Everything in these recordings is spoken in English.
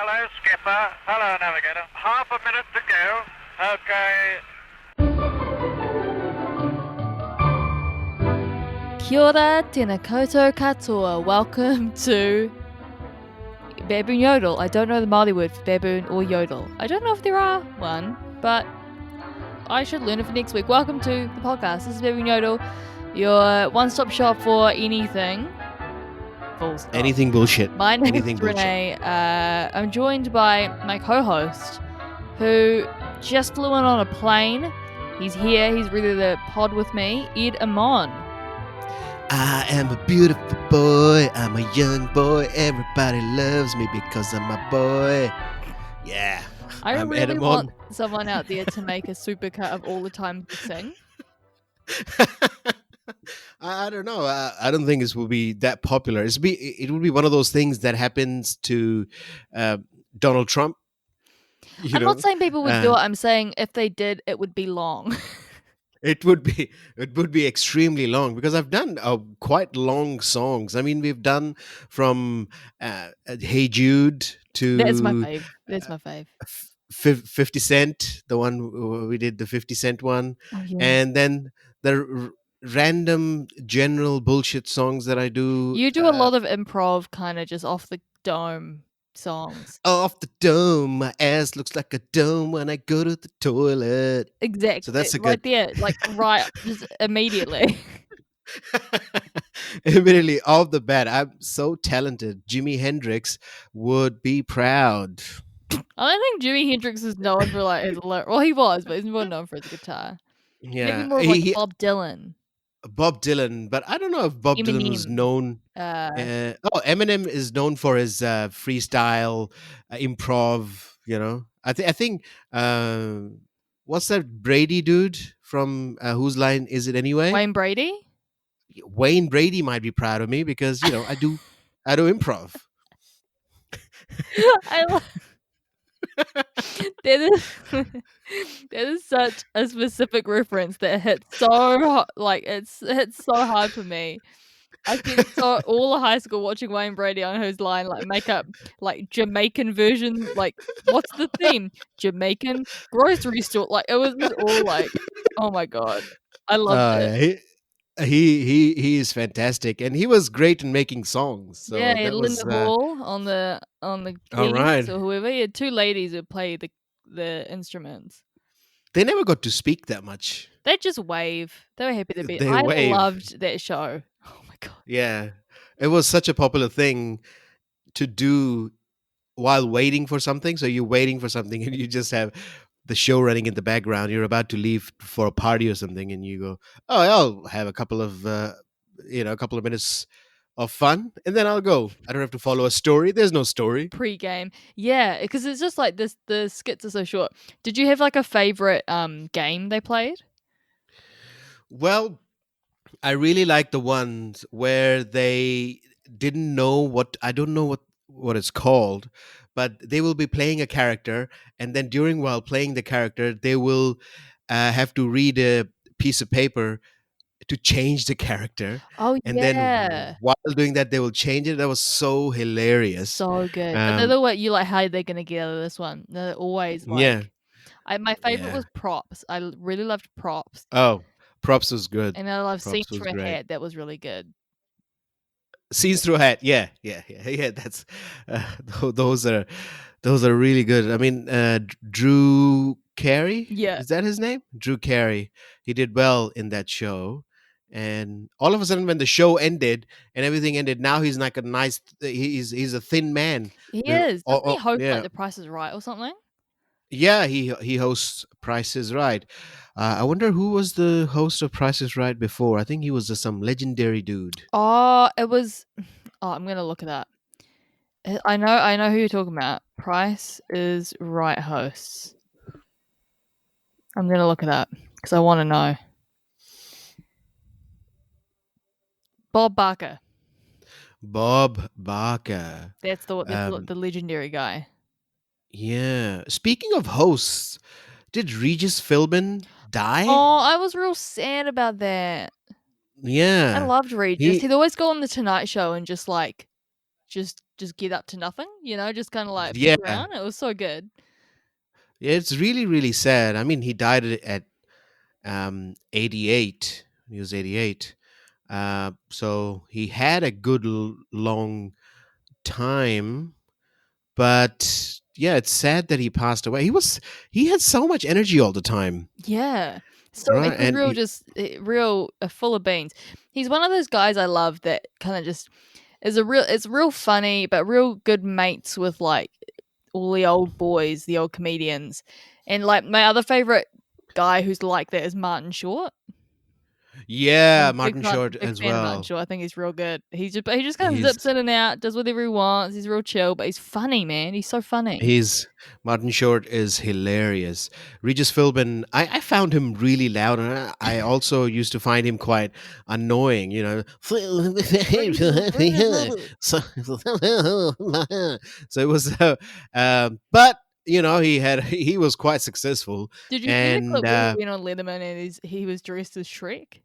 Hello, skipper. Hello, navigator. Half a minute to go. Okay. Kia ora, tēnā koutou katoa. Welcome to Baboon Yodel. I don't know the Māori word for baboon or yodel. I don't know if there are one, but I should learn it for next week. Welcome to the podcast. This is Baboon Yodel, your one-stop shop for anything. Anything bullshit. My name Anything is Renee. I'm joined by my co-host, who just flew in on a plane. He's here. He's ready to pod with me. Ed Amon. I am a beautiful boy. I'm a young boy. Everybody loves me because I'm a boy. Yeah. I really want someone out there to make a supercut of all the time to sing. I don't know. I don't think this will be that popular. It will be one of those things that happens to Donald Trump. I'm not saying people would do it. I'm saying if they did, it would be long. It would be extremely long because I've done quite long songs. I mean, we've done from Hey Jude to That's my fave. That's my fave. 50 Cent, the one we did, the 50 Cent one, and then the random general bullshit songs that I do. You do a lot of improv, kind of just off the dome songs. Off the dome, my ass looks like a dome when I go to the toilet. Exactly. So that's a right good... there, like right, just immediately. Immediately off the bat, I'm so talented. Jimi Hendrix would be proud. I don't think Jimi Hendrix is known for like his well, he was, but he's more known for his guitar. Yeah, maybe more like Bob Dylan. Bob Dylan, but I don't know if Bob Dylan was known. Eminem is known for his freestyle, improv. You know, I think what's that Brady dude from Whose Line Is It Anyway? Wayne Brady. Wayne Brady might be proud of me because I do improv. I love. That is such a specific reference that hits so hits so hard for me. I spent all of high school watching Wayne Brady on Whose Line, like make up like Jamaican version, like what's the theme? Jamaican grocery store. Like it was all like, oh my god, I loved it. He is fantastic, and he was great in making songs. So yeah, he had Linda Hall on the keys, right. or whoever. He had two ladies who play the instruments. They never got to speak that much. They just wave. They were happy to be. I loved that show. Oh my god. Yeah, it was such a popular thing to do while waiting for something. So you're waiting for something, and you just have the show running in the background. You're about to leave for a party or something, and you go, "Oh, I'll have a couple of minutes of fun, and then I'll go. I don't have to follow a story. There's no story." Pre-game, yeah, because it's just like this. The skits are so short. Did you have like a favorite game they played? Well, I really like the ones where they didn't know what. I don't know what it's called. But they will be playing a character, and then while playing the character, they will have to read a piece of paper to change the character. Oh, and then while doing that, they will change it. That was so hilarious. So good. Another way you like how they're gonna get out of this one. They're always like, my favorite was props. I really loved props. Oh, props was good. And I love Scenes Through a Hat. That was really good. Scenes Through a Hat, yeah. That's those are really good. I mean, Drew Carey, is that his name? Drew Carey. He did well in that show, and all of a sudden, when the show ended and everything ended, now he's like a nice. He's a thin man. He is. Doesn't he host like The Price Is Right or something? Yeah, he hosts Price Is Right. I wonder who was the host of Price Is Right before. I think he was some legendary dude. Oh, it was. Oh, I'm gonna look it up. I know who you're talking about. Price Is Right hosts. I'm gonna look it up because I want to know. Bob Barker. Bob Barker. That's the legendary guy. Yeah. Speaking of hosts, did Regis Philbin die? Oh, I was real sad about that. Yeah. I loved Regis. He'd always go on the Tonight Show and just just get up to nothing, just kind of like Yeah, pick around. It was so good. it's really, really sad. I mean, he died at 88. He was 88. So he had a good long time, but yeah, it's sad that he passed away. He had so much energy all the time. Yeah. So Right, he was and real full of beans. He's one of those guys I love that kind of just it's real funny, but real good mates with like all the old boys, the old comedians. And like my other favorite guy who's like that is Martin Short. yeah, I'm Martin Short big as fan of Martin well. Short. I think he's real good. He just kind of He's zips in and out, does whatever he wants. He's real chill, but he's funny, man. He's so funny. He's Martin Short is hilarious. Regis Philbin, I found him really loud, and I also used to find him quite annoying. So, so it was, but he was quite successful. Did you see the And clip where he went on Letterman and he was dressed as Shrek?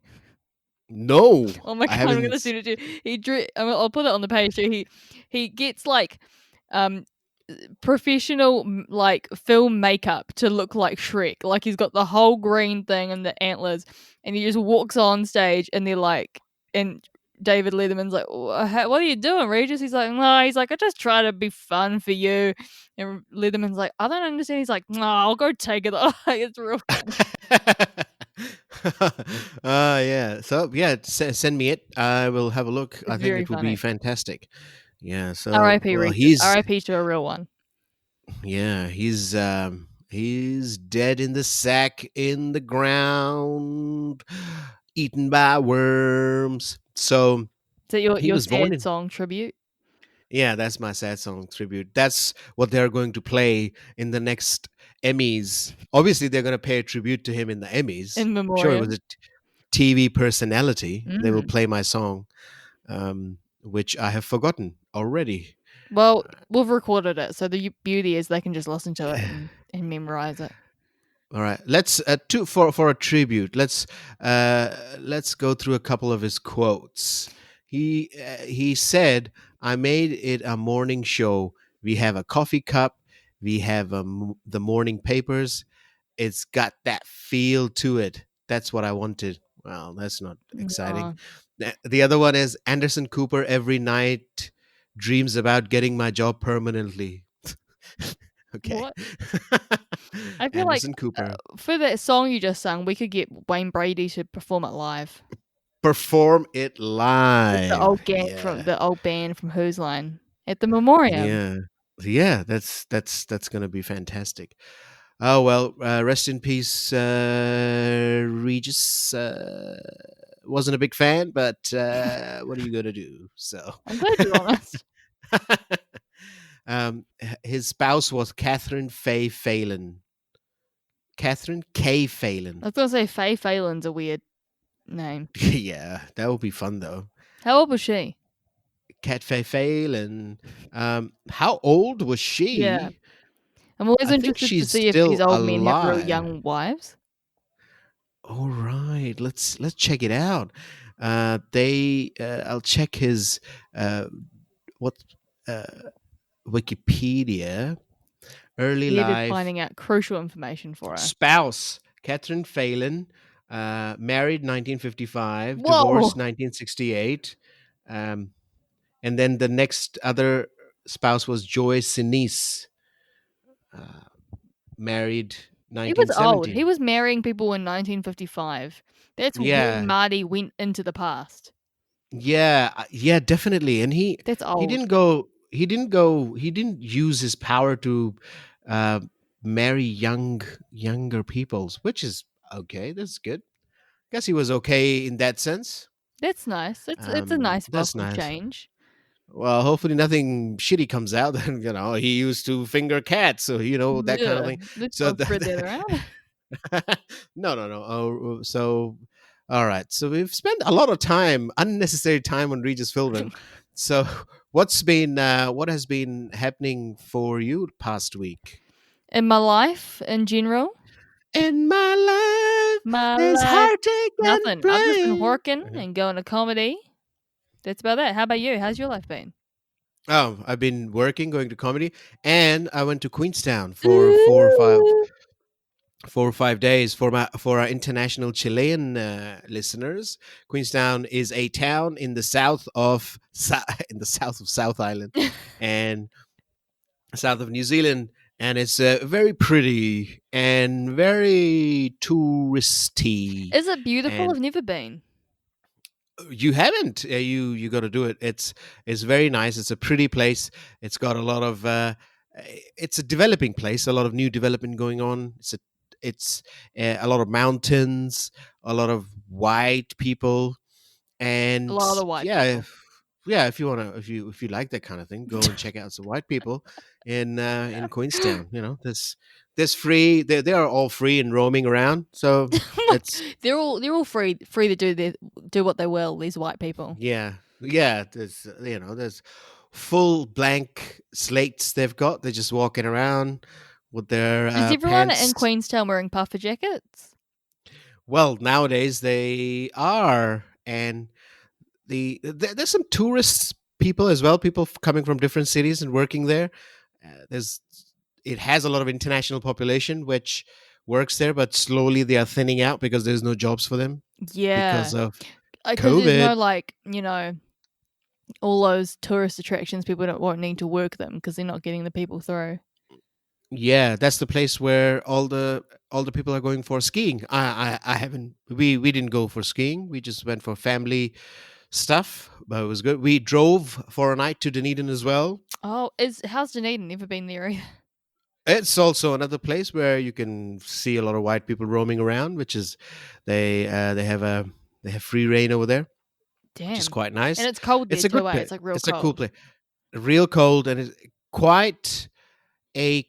no, Oh my I god, I'm haven't. gonna send it to you. I'll put it on the page too. He gets like professional like film makeup to look like Shrek. Like he's got the whole green thing and the antlers, and he just walks on stage, and they're like, and David Letterman's like, "What are you doing, Regis?" He's like, "No," he's like, "I just try to be fun for you." And Letterman's like, "I don't understand." He's like, "No, I'll go take it." It's real funny. Yeah. So yeah, send me it. I will have a look. I think Very it will funny. be fantastic. Yeah. So R.I.P. well, Regis. R.I.P. to a real one. he's dead in the sack in the ground, eaten by worms. So Is that your was born sad in. song tribute? Yeah, that's my sad song tribute. That's what they're going to play in the next Emmys. Obviously, they're going to pay a tribute to him in the Emmys. In I'm sure it memoriam. was a TV personality. They will Mm. play my song, which I have forgotten already. Well, we've recorded it, so the beauty is they can just listen to it and memorize it. All right, let's for a tribute. Let's go through a couple of his quotes. He said, "I made it a morning show. We have a coffee cup. We have the morning papers. It's got that feel to it. That's what I wanted." Well, that's not exciting. No. The other one is Anderson Cooper every night dreams about getting my job permanently. Okay. What? I feel Anderson like Cooper. For that song you just sung, we could get Wayne Brady to perform it live. Perform it live. The old gang from the old band from Who's Line at the memoriam. Yeah. That's gonna be fantastic. Oh well, rest in peace, Regis. Wasn't a big fan, but what are you gonna do? So I'm glad you're honest. His spouse was Catherine Faye Phelan. Catherine K. Phelan. I was gonna say Faye Phelan's a weird name. Yeah, that would be fun though. How old was she? Cat Faye Phelan. How old was she? Yeah. I'm always interested to see if these old men have real young wives. All right, let's check it out. I'll check his Wikipedia. Early life. Finding out crucial information for us. Spouse Catherine Phelan, married 1955, Whoa. divorced 1968, and then the next other spouse was Joy Sinise, married 1970. He was old. He was marrying people in 1955. That's when Marty went into the past. Yeah, definitely. And that's old. He didn't use his power to marry younger peoples, which is okay. That's good. Guess he was okay in that sense. That's nice. It's a nice welcome change. Well, hopefully nothing shitty comes out. And he used to finger cats, so that kind of thing. Let's so spread that around. No. So, all right. So we've spent a lot of time, unnecessary time, on Regis Philbin. So, what has been happening for you past week? In my life, in general. In my life, there's heartache nothing. And pain. I've just been working and going to comedy. That's about it. How about you? How's your life been? Oh, I've been working, going to comedy, and I went to Queenstown for Ooh. 4 or 5 days for our international Chilean listeners. Queenstown is a town in the south of in the south of South Island, and south of New Zealand, and it's very pretty and very touristy. Is it beautiful? And I've never been. you haven't? You got to do it. It's very nice. It's a pretty place. It's got a lot of. It's a developing place. A lot of new development going on. It's a lot of mountains, a lot of white people, A and lot of white yeah, people. yeah. If you wanna, if you like that kind of thing, go and check out some white people in Queenstown. You know, there's free. They are all free and roaming around. So it's They're all free to do what they will. These white people. yeah, yeah. There's there's full blank slates they've got. They're just walking around with their Is everyone in pants. Queenstown wearing puffer jackets? Well, nowadays they are, and there's some tourist people as well. People coming from different cities and working there. There's it has a lot of international population which works there, but slowly they are thinning out because there's no jobs for them Yeah, because of because there's COVID. no all those tourist attractions. People won't need to work them because they're not getting the people through. Yeah, that's the place where all the people are going for skiing. I haven't. We didn't go for skiing. We just went for family stuff, but it was good. We drove for a night to Dunedin as well. Oh, how's Dunedin? Never been there either. It's also another place where you can see a lot of white people roaming around, which is they have free reign over there, which is Damn. quite nice. And it's cold there It's a too, good eh? place. It's like real It's cold. a cool place, real cold, and it's quite a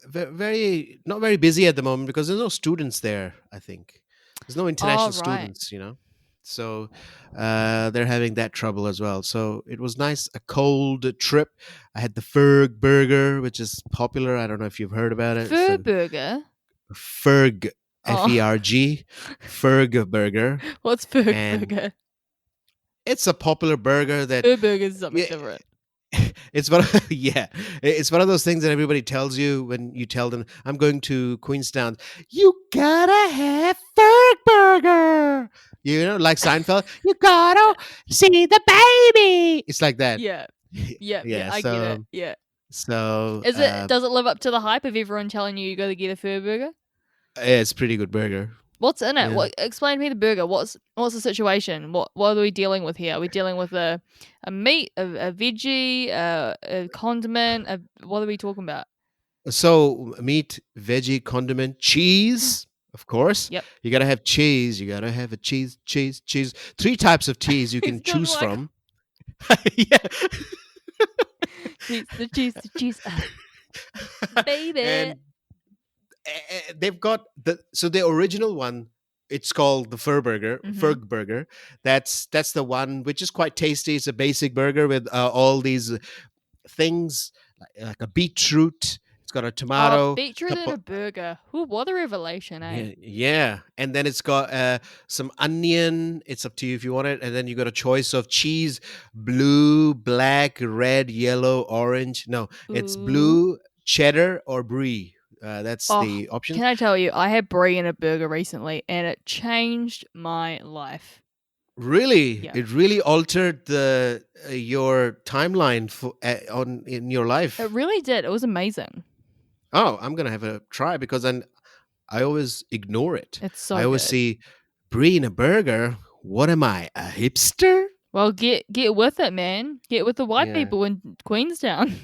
very not very busy at the moment because there's no students there. I think there's no international right. students, so they're having that trouble as well. So it was nice, a cold trip. I had the Ferg Burger, which is popular. I don't know if you've heard about it. Ferg Burger? Ferg, Oh. Ferg, Ferg Burger. What's Ferg And Burger? it's a popular burger that Ferg Burger is something different. it's it's one of those things that everybody tells you when you tell them, I'm going to Queenstown. You gotta have Ferg Burger. Like Seinfeld. You gotta see the baby. It's like that. Yeah. Yeah, I so, get it. Yeah. So does it live up to the hype of everyone telling you gotta get a Ferg Burger? It's a pretty good burger. What's in it? Yeah. Explain to me the burger. What's the situation? What are we dealing with here? Are we dealing with a meat, a veggie, a condiment? What are we talking about? So meat, veggie, condiment, cheese, of course. Yep. You gotta have cheese. You gotta have a cheese. 3 types of cheese you can choose from. Yeah. The cheese. Baby. And they've got the original one. It's called the Ferg Burger. That's the one which is quite tasty. It's a basic burger with all these things like a beetroot. It's got a tomato. Beetroot in a burger. Ooh, what a revelation, eh? Yeah. And then it's got some onion. It's up to you if you want it. And then you got a choice of cheese: blue, black, red, yellow, orange. No, it's blue, cheddar, or brie. That's the option. Can I tell you, I had brie in a burger recently, and it changed my life. Really, Yeah. it really altered your timeline in your life. It really did. It was amazing. Oh, I'm gonna have a try because I always ignore it. It's so I always good. see brie in a burger. What am I, a hipster? Well, get with it, man. Get with the white people in Queenstown.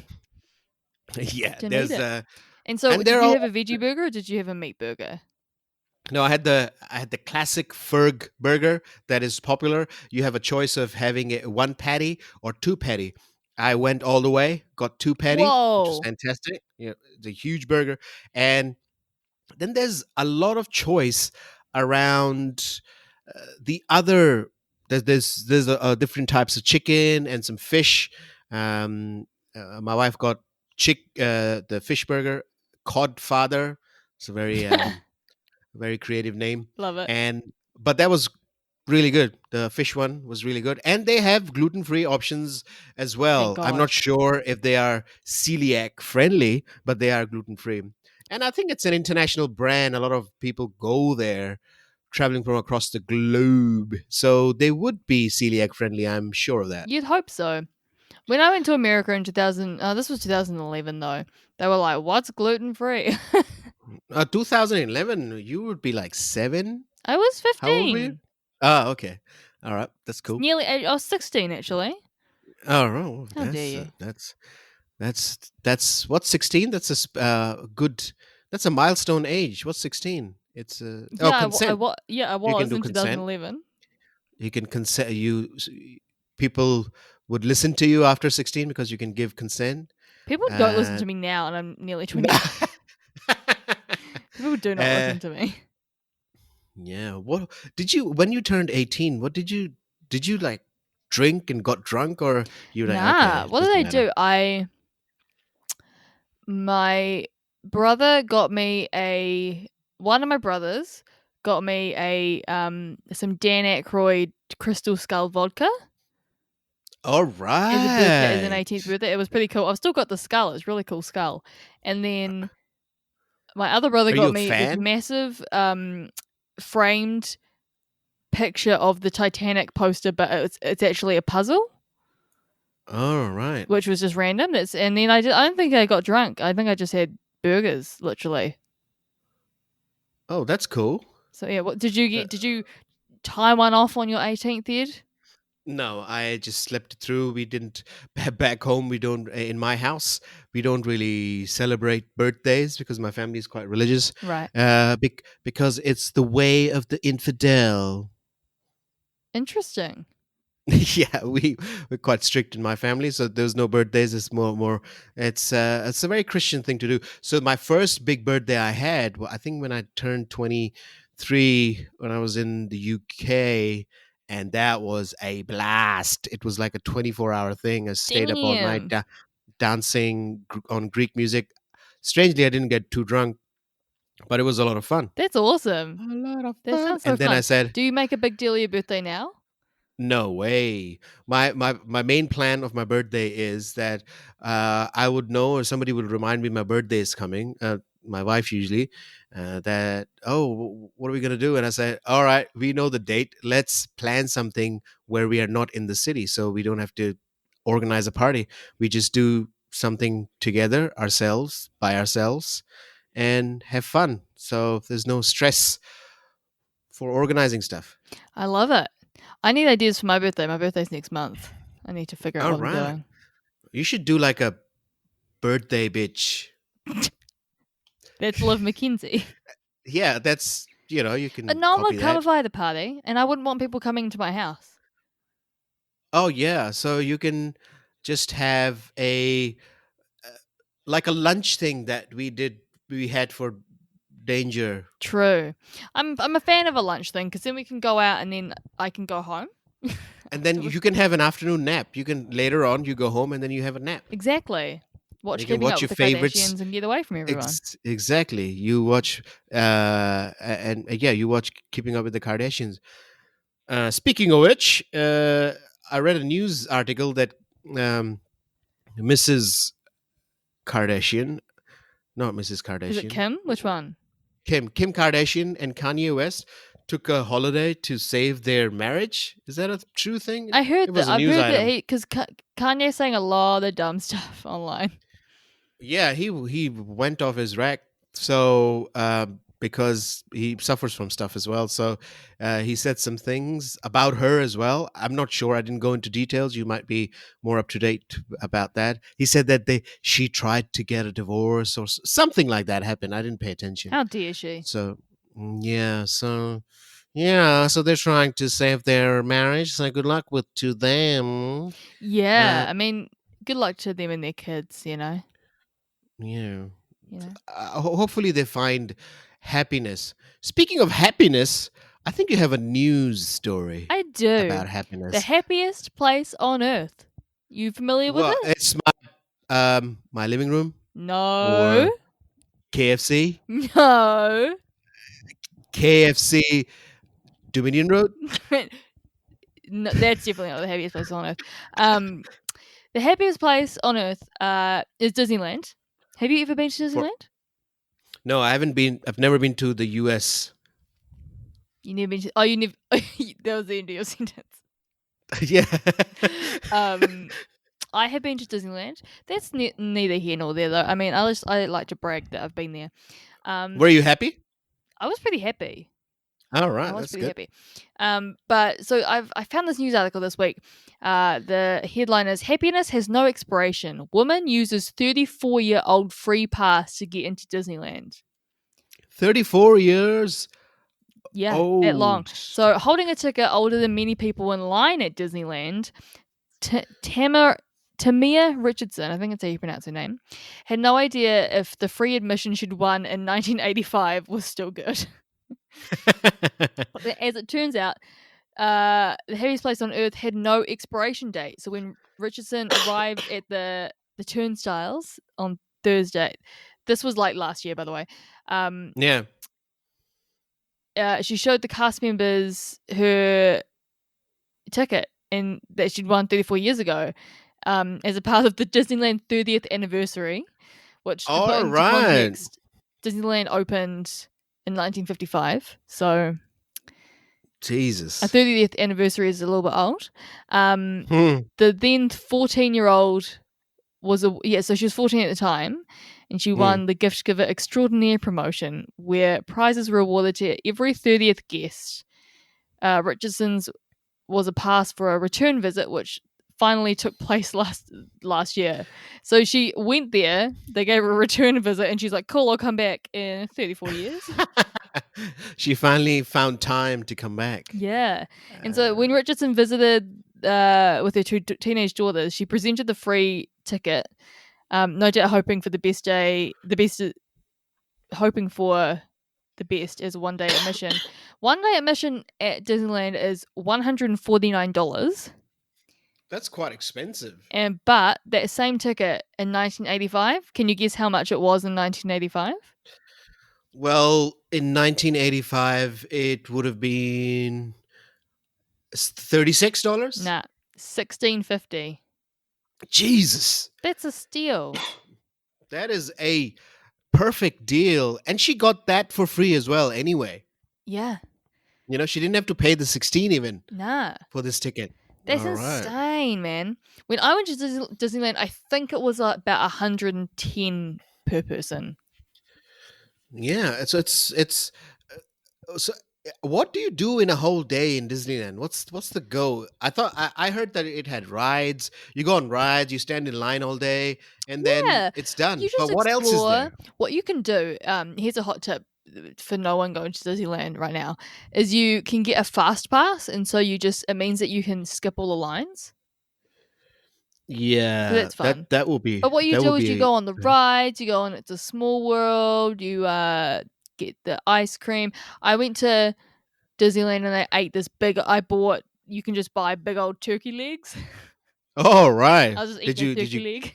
Yeah, there's And so, and did you they're have a veggie burger or did you have a meat burger? No, I had the classic Ferg Burger that is popular. You have a choice of having 1 patty or 2 patty. I went all the way, got 2 patty, which is fantastic. It's a huge burger, and then there's a lot of choice around the other. There's different types of chicken and some fish. My wife got the fish burger, Codfather. It's a very very creative name. Love it. But that was really good. The fish one was really good, and they have gluten-free options as Thank well. I'm not God. sure if they are celiac friendly, but they are gluten-free. And I think it's an international brand. A lot of people go there traveling from across the globe. So they would be celiac friendly, I'm sure of that. You'd hope so. When I went to America in 2000, this was 2011 though. They were like, "What's gluten free?" 2011, you would be like 7. I was How old were you? 15. Oh, okay. All right. That's cool. I was 16 actually. Oh, How dare you? That's what's 16? That's a good. That's a milestone age. What's 16? It's consent. I You can was do in consent. 2011. You can consent. People would listen to you after 16 because you can give consent. People don't listen to me now, and I'm nearly 20. People do not listen to me. Yeah. What did you when you turned 18? What did you like drink and got drunk, or you like Nah, okay? what did I do? My brother got me one of my brothers got me some Dan Aykroyd Crystal Skull vodka. All right. As an 18th birthday. It was pretty cool. I've still got the skull. It's a really cool skull. And then my other brother got me this massive framed picture of the Titanic poster, but it's actually a puzzle. All right. Which was just random. And then I don't think I got drunk. I think I just had burgers, literally. Oh, that's cool. So yeah, what did you get? Did you tie one off on your 18th, Ed? No, I just slept through. We didn't back home. We don't in my house. We don't really celebrate birthdays because my family is quite religious. Right. Because it's the way of the infidel. Interesting. Yeah, we're quite strict in my family, so there's no birthdays. It's more. It's a very Christian thing to do. So my first big birthday I had, I think when I turned 23, when I was in the UK. And that was a blast. It was like a 24-hour thing. I stayed up all night dancing on Greek music. Strangely, I didn't get too drunk, but it was a lot of fun. That's awesome. A lot of fun. That sounds so and then fun. I said, do you make a big deal of your birthday now? No way. My main plan of my birthday is that I would know, or somebody would remind me my birthday is coming. My wife usually, that, what are we going to do? And I said, all right, we know the date. Let's plan something where we are not in the city, so we don't have to organize a party. We just do something together, by ourselves, and have fun. So there's no stress for organizing stuff. I love it. I need ideas for my birthday. My birthday's next month. I need to figure out what I'm doing. You should do like a birthday bitch. That's Liv McKenzie. Yeah, that's, you can. But no one would come if I had a party, and I wouldn't want people coming to my house. Oh, yeah. So you can just have like a lunch thing that we had for danger. True. I'm a fan of a lunch thing because then we can go out and then I can go home. And then you can have an afternoon nap. You can later on you go home and then you have a nap. Exactly. Keeping up your with the favorites Kardashians and get away from everyone. Exactly. You watch you watch Keeping Up with the Kardashians. Speaking of which, I read a news article that Mrs. Kardashian, not Mrs. Kardashian. Is it Kim? Which one? Kim Kardashian and Kanye West took a holiday to save their marriage. Is that a true thing? I heard that. I've heard that because Kanye's saying a lot of dumb stuff online. Yeah, he went off his rack. So because he suffers from stuff as well. So he said some things about her as well. I'm not sure. I didn't go into details. You might be more up to date about that. He said that she tried to get a divorce or something like that happened. I didn't pay attention. How dare she? So so they're trying to save their marriage. So good luck to them. Yeah, I mean, good luck to them and their kids. Yeah. Hopefully they find happiness. Speaking of happiness, I think you have a news story. I do. About happiness. The happiest place on earth. You familiar with it? It's my living room. No. Or KFC. No. KFC Dominion Road. No, that's definitely not the happiest place on earth. The happiest place on earth is Disneyland. Have you ever been to Disneyland? No, I haven't been. I've never been to the U.S. You never been to? Oh, you never. That was the end of your sentence. Yeah. I have been to Disneyland. That's neither here nor there, though. I mean, I like to brag that I've been there. Were you happy? I was pretty happy. All right, I was that's pretty good. happy. But so I found this news article this week. The headline is "Happiness has no expiration. Woman uses 34-year-old free pass to get into Disneyland." 34 years. Yeah, Oh, that long. So holding a ticket older than many people in line at Disneyland, Tamia Richardson, I think that's how you pronounce her name, had no idea if the free admission she'd won in 1985 was still good. As it turns out, the happiest place on earth had no expiration date. So when Richardson arrived at the turnstiles on Thursday, this was like last year, by the way. Yeah. She showed the cast members her ticket and that she'd won 34 years ago, as a part of the Disneyland 30th anniversary, which, to put into context, Disneyland opened in 1955. So Jesus, a 30th anniversary is a little bit old. The then 14-year-old so she was 14 at the time, and she won the Gift Giver Extraordinaire promotion, where prizes were awarded to every 30th guest. Richardson's was a pass for a return visit, which finally took place last year. So she went there, they gave her a return visit, and she's like, cool, I'll come back in 34 years. She finally found time to come back. Yeah. And so when Richardson visited with her two teenage daughters, she presented the free ticket, no doubt hoping for the best, hoping for the best as a one-day admission. One-day admission at Disneyland is $149. That's quite expensive. But that same ticket in 1985, can you guess how much it was in 1985? Well, in 1985, it would have been $36. Nah, $16.50. Jesus, that's a steal. That is a perfect deal, and she got that for free as well. Anyway, yeah, she didn't have to pay the 16 even. Nah, for this ticket. That's insane, man. When I went to Disneyland, I think it was about 110 per person. Yeah, so it's so. What do you do in a whole day in Disneyland? What's the go? I heard that it had rides. You go on rides, you stand in line all day, and then it's done. But what else is there? What you can do, here's a hot tip for no one going to Disneyland right now, is you can get a fast pass, and so it means that you can skip all the lines. Yeah, so that's fun. That will be. But what you do is you go on the rides, you go on It's a Small World, you get the ice cream. I went to Disneyland and I ate this you can just buy big old turkey legs. Oh, right. I was just eating a turkey leg.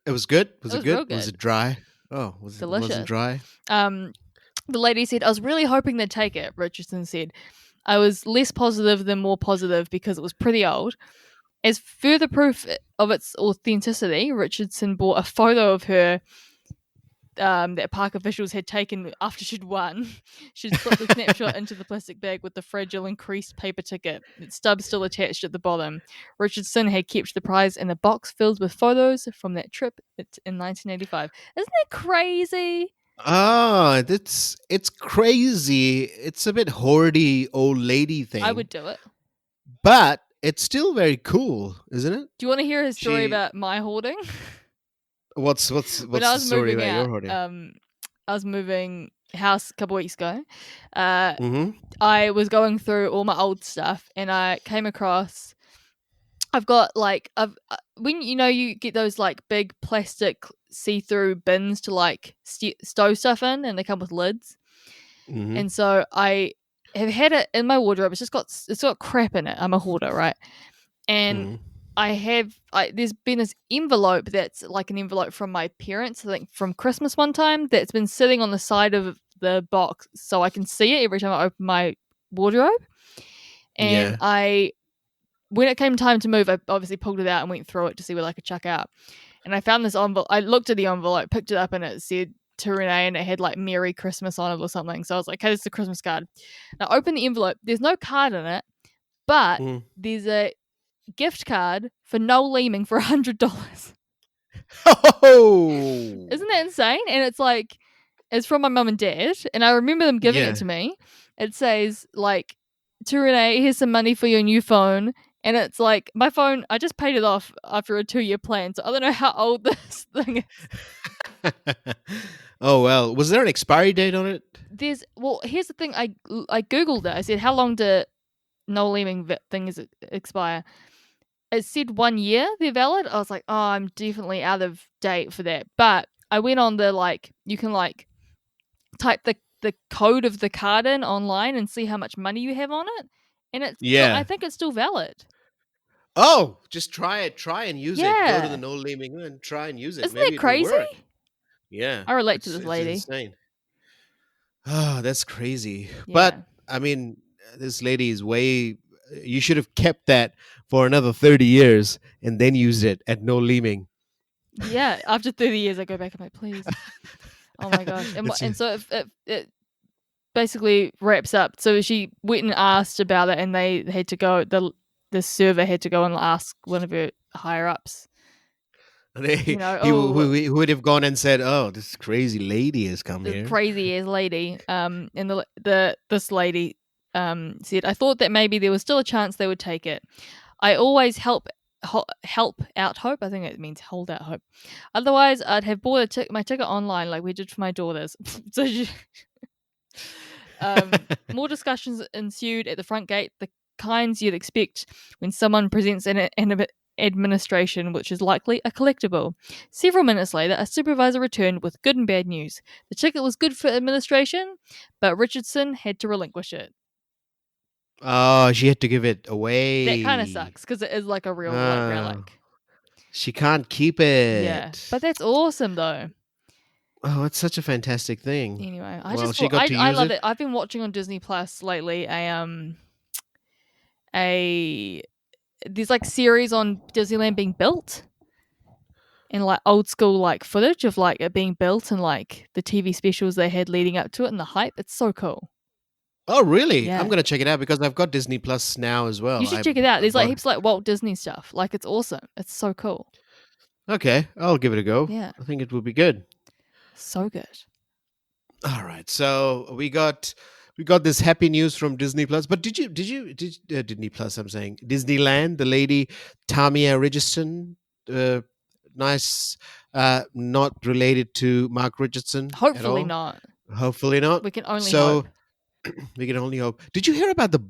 It was good? Was it good? Real good? Was it dry? Oh, delicious. Was it dry? The lady said, I was really hoping they'd take it, Richardson said. I was less positive than more positive because it was pretty old. As further proof of its authenticity, Richardson bought a photo of her that park officials had taken after she'd won. She'd slipped the snapshot into the plastic bag with the fragile and creased paper ticket, its stub still attached at the bottom. Richardson had kept the prize in a box filled with photos from that trip in 1985. Isn't that crazy? Ah, it's crazy. It's a bit hoardy old lady thing. I would do it. But it's still very cool, isn't it? Do you want to hear a story about my hoarding? What's the story about your hoarding? I was moving house a couple weeks ago. I was going through all my old stuff, and I came across. I've got when you get those big plastic see-through bins to stow stuff in, and they come with lids. And so I have had it in my wardrobe. It's got crap in it. I'm a hoarder, right? And there's been this envelope that's like an envelope from my parents, I think from Christmas one time, that's been sitting on the side of the box so I can see it every time I open my wardrobe. And Yeah. when it came time to move, I obviously pulled it out and went through it to see what I could chuck out. And I found this envelope. I looked at the envelope, picked it up, and it said to Renee, and it had like Merry Christmas on it or something. So I was like, okay, this is a Christmas card. Now open the envelope. There's no card in it, but there's a gift card for Noel Leeming for $100. Oh, Isn't that insane? And it's like, it's from my mum and dad, and I remember them giving it to me. It says like, to Renee, here's some money for your new phone. And it's like, my phone, I just paid it off after a 2-year plan, so I don't know how old this thing is. Oh, well. Was there an expiry date on it? Here's the thing. I Googled it. I said, how long do Noel Leeming things expire? It said 1 year they're valid. I was like, oh, I'm definitely out of date for that. But I went on the, like, you can like type the code of the card in online and see how much money you have on it. And it's I think it's still valid. Oh, just try it. Try and use it. Go to the Noel Leeming and try and use it. Isn't that crazy? It'll work. Yeah. I relate to this lady. It's insane. Oh, that's crazy. Yeah. But, I mean, this lady is way... You should have kept that for another 30 years and then used it at Noel Leeming. Yeah. After 30 years, I go back and I'm like, please. Oh, my gosh. And so it basically wraps up. So she went and asked about it, and they had to go... The server had to go and ask one of her higher ups. He would have gone and said, "Oh, this crazy lady has come here." Crazy ass lady. And this lady said, "I thought that maybe there was still a chance they would take it. I always help out hope. I think it means hold out hope. Otherwise, I'd have bought my ticket online like we did for my daughters." So more discussions ensued at the front gate. The kinds you'd expect when someone presents an administration, which is likely a collectible. Several minutes later, a supervisor returned with good and bad news. The ticket was good for administration, but Richardson had to relinquish it. Oh, she had to give it away. That kind of sucks, because it is like a real relic. She can't keep it. Yeah, but that's awesome, though. Oh, it's such a fantastic thing. Anyway, I love it. I've been watching on Disney Plus lately there's like series on Disneyland being built, and like old school like footage of like it being built, and like the TV specials they had leading up to it and the hype. It's so cool. Oh, really? Yeah. I'm gonna check it out because I've got Disney Plus now as well. You should check it out. There's like heaps like Walt Disney stuff. Like, it's awesome. It's so cool. Okay, I'll give it a go. Yeah, I think it will be good. So good. All right, so we got this happy news from Disney Plus. But did Disney Plus? I'm saying Disneyland. The lady Tamia Richardson, nice, not related to Mark Richardson. Hopefully not. Hopefully not. We can only hope. We can only hope. Did you hear about the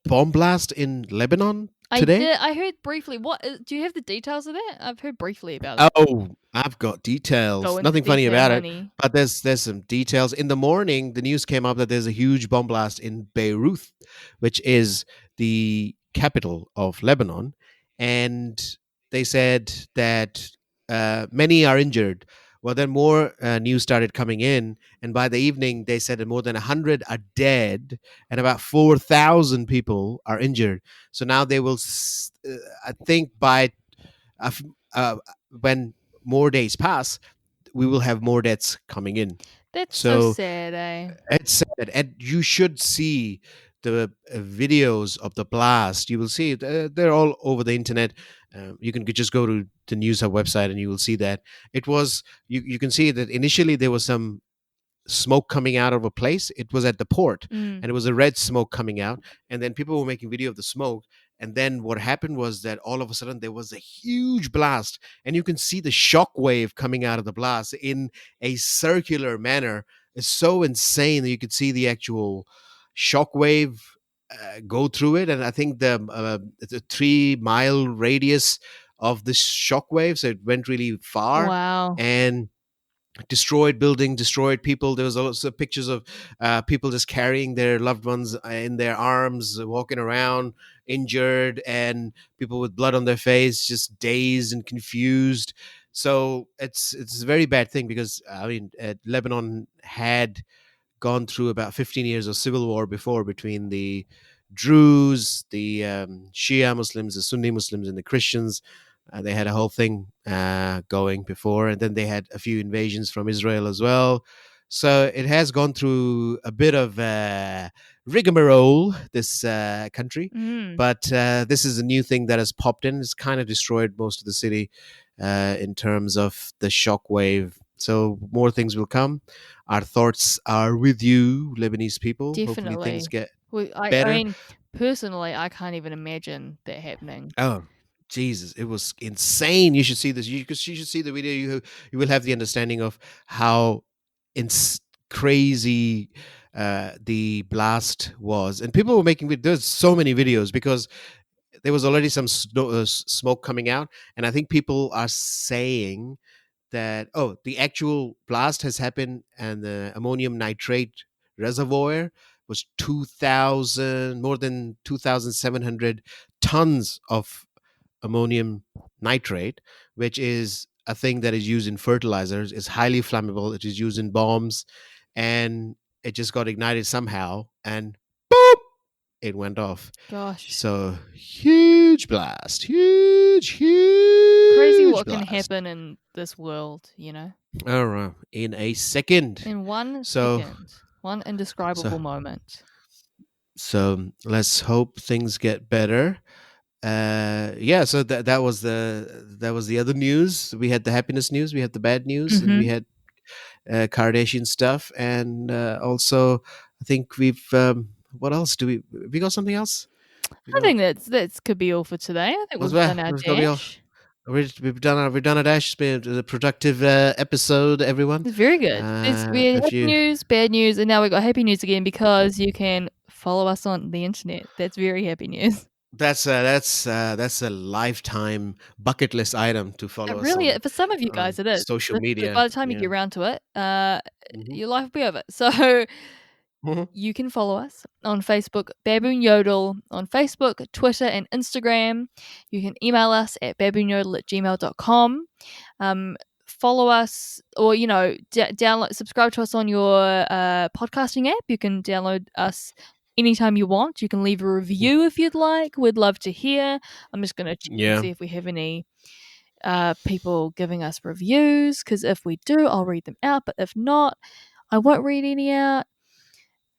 bomb blast in Lebanon today? I heard briefly. What do you have the details of that? I've heard briefly about it. Oh, I've got details. Nothing funny about it, but there's some details. In the morning, the news came up that there's a huge bomb blast in Beirut, which is the capital of Lebanon, and they said that many are injured. Well, then more news started coming in, and by the evening, they said that more than 100 are dead, and about 4,000 people are injured. So now they will, I think, by when more days pass, we will have more deaths coming in. That's so sad, eh? It's sad, and you should see the videos of the blast. You will see they're all over the internet. You can just go to the News Hub website and you will see that it was. You can see that initially there was some smoke coming out of a place. It was at the port, and it was a red smoke coming out, and then people were making video of the smoke. And then what happened was that all of a sudden there was a huge blast, and you can see the shock wave coming out of the blast in a circular manner. It's so insane that you could see the actual shock wave go through it. And I think the 3-mile radius of the shock wave, so it went really far. Wow. And destroyed building, destroyed people. There was also pictures of people just carrying their loved ones in their arms, walking around injured, and people with blood on their face, just dazed and confused. So it's a very bad thing, because I mean, Lebanon had gone through about 15 years of civil war before between the Druze, the Shia Muslims, the Sunni Muslims, and the Christians. They had a whole thing going before, and then they had a few invasions from Israel as well. So it has gone through a bit of rigmarole, this country. But this is a new thing that has popped in. It's kind of destroyed most of the city in terms of the shockwave. So more things will come. Our thoughts are with you, Lebanese people. Definitely. Hopefully things get better. I mean, personally, I can't even imagine that happening. Oh, Jesus, it was insane. You should see this. You should see the video. You will have the understanding of how crazy the blast was. And people were making there's so many videos because there was already some smoke coming out, and I think people are saying that the actual blast has happened, and the ammonium nitrate reservoir was more than 2,700 tons of ammonium nitrate, which is a thing that is used in fertilizers. It's highly flammable. It is used in bombs, and it just got ignited somehow, and boop, it went off. Gosh. So huge blast. Huge Crazy what blast. can happen in this world, you know? All right. In a second. In 1 second. One indescribable moment. So let's hope things get better. So that was the other news. We had the happiness news, we had the bad news, and we had Kardashian stuff, and also I think we've what else do we got something else? I think that could be all for today. I think we've done our dash. We've done a dash. It's been a productive episode, everyone. It's very good. We had happy news, bad news, and now we've got happy news again because you can follow us on the internet. That's very happy news. That's a lifetime bucket list item to follow us. Really, for some of you guys, it is social media. By the time you get around to it, your life will be over. So you can follow us on Facebook, Baboon Yodel, on Facebook, Twitter, and Instagram. You can email us at baboonyodel@gmail.com. Follow us, or download, subscribe to us on your podcasting app. You can download us anytime you want. You can leave a review if you'd like. We'd love to hear. I'm just going to check and see if we have any people giving us reviews, because if we do, I'll read them out, but if not, I won't read any out.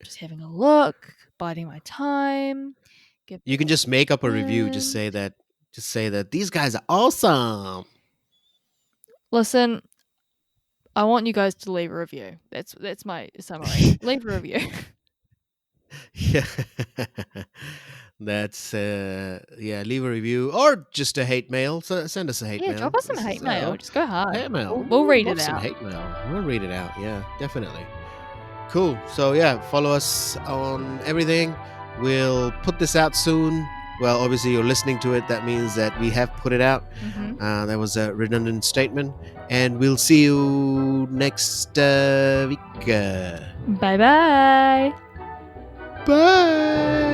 Just having a look, biding my time. You can just make up a review. Just say that these guys are awesome. Listen, I want you guys to leave a review. That's my summary. Leave a review. Yeah, that's leave a review or just a hate mail. So send us a hate mail. Yeah, drop us some hate mail. Just go hard. Hate mail. We'll read it out. Some hate mail. We'll read it out. Yeah, definitely. Cool. So follow us on everything. We'll put this out soon. Well, obviously you're listening to it. That means that we have put it out. That was a redundant statement. And we'll see you next week. Bye-bye. Bye.